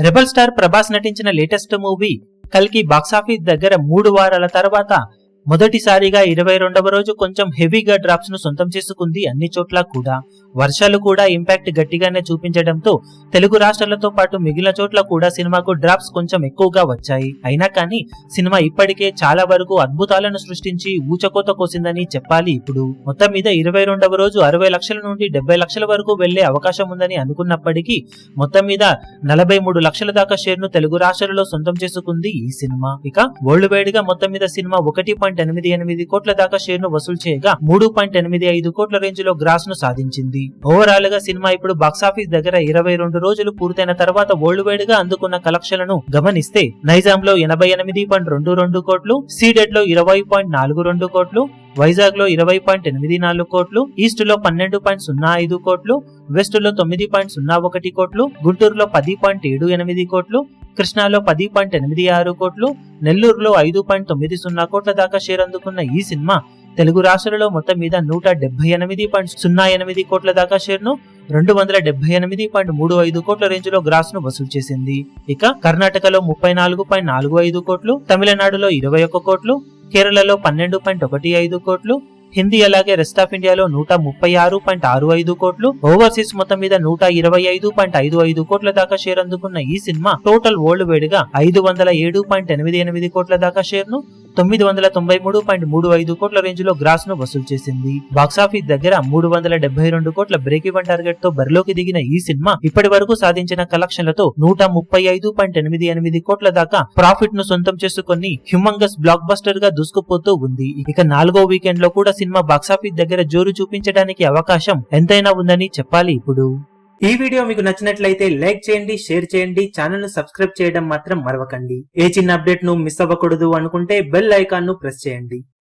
Rebel star Prabhas నటించిన latest movie కల్కి box office దగ్గర 3 వారాల తర్వాత మొదటిసారిగా 22వ రోజు కొంచెం హెవీగా డ్రాప్స్ ను సొంతం చేసుకుంది. అన్ని చోట్ల కూడా వర్షాలు కూడా ఇంపాక్ట్ గట్టిగానే చూపించడంతో తెలుగు రాష్ట్రాలతో పాటు మిగిలిన చోట్ల కూడా సినిమాకు డ్రాప్స్ కొంచెం ఎక్కువగా వచ్చాయి. అయినా కానీ సినిమా ఇప్పటికే చాలా వరకు అద్భుతాలను సృష్టించి ఊచకోత కోసిందని చెప్పాలి. ఇప్పుడు మొత్తం మీద 22వ రోజు 60 లక్షల నుండి 70 లక్షల వరకు వెళ్లే అవకాశం ఉందని అనుకున్నప్పటికీ మొత్తం మీద 43 లక్షల దాకా షేర్ ను తెలుగు రాష్ట్రాలలో సొంతం చేసుకుంది ఈ సినిమా. ఇక వరల్డ్ వైడ్ గా మొత్తం మీద సినిమా 1.88 కోట్ల దాకా షేర్ ను వసూలు చేయగా 3.85 కోట్ల రేంజ్ లో గ్రాస్ ను సాధించింది. ఓవరాల్ గా సినిమా ఇప్పుడు బాక్సాఫీస్ దగ్గర 22 రోజులు పూర్తయిన తర్వాత వరల్డ్ వైడ్ గా అందుకున్న కలెక్షన్లను గమనిస్తే నైజాం లో 88.22 కోట్లు, సీడెడ్ లో 20.42 కోట్లు, వైజాగ్ లో 20.84 కోట్లు, ఈస్ట్ లో 12.05 కోట్లు, వెస్ట్ లో 9.01 కోట్లు, గుంటూరులో 10.78 కోట్లు, కృష్ణాలో 10.86 కోట్లు, నెల్లూరులో 5.90 కోట్ల దాకా షేర్ అందుకున్న ఈ సినిమా తెలుగు రాష్ట్రాలలో మొత్తం మీద 178.08 కోట్ల దాకా షేర్ ను 278.35 కోట్ల రేంజ్ లో గ్రాస్ ను వసూలు చేసింది. ఇక కర్ణాటకలో 34.45 కోట్లు, తమిళనాడులో 21 కోట్లు, కేరళలో 12.15 కోట్లు, హిందీ అలాగే రెస్ట్ ఆఫ్ ఇండియాలో 136.65 కోట్లు, ఓవర్సీస్ మొత్తం మీద 125.55 కోట్ల దాకా షేర్ అందుకున్న ఈ సినిమా టోటల్ వరల్డ్ వైడ్ గా 507.88 కోట్ల దాకా షేర్ ను 993.35 కోట్ల రేంజ్ లో గ్రాస్ ను వసూలు చేసింది. బాక్సాఫీస్ దగ్గర 372 కోట్ల బ్రేక్ ఈవెన్ టార్గెట్ తో బరిలోకి దిగిన ఈ సినిమా ఇప్పటి వరకు సాధించిన కలెక్షన్లతో 135.88 కోట్ల దాకా ప్రాఫిట్ ను సొంతం చేసుకుని హ్యూమంగస్ బ్లాక్ బస్టర్ గా దూసుకుపోతూ ఉంది. ఇక 4వ వీకెండ్ లో కూడా సినిమా బాక్సాఫీస్ దగ్గర జోరు చూపించడానికి అవకాశం ఎంతైనా ఉందని చెప్పాలి. ఇప్పుడు ఈ వీడియో మీకు నచ్చినట్లయితే లైక్ చేయండి, షేర్ చేయండి, ఛానల్ ను సబ్స్క్రైబ్ చేయడం మాత్రం మరవకండి. ఏ చిన్న అప్డేట్ ను మిస్ అవ్వకూడదు అనుకుంటే బెల్ ఐకాన్ ను ప్రెస్ చేయండి.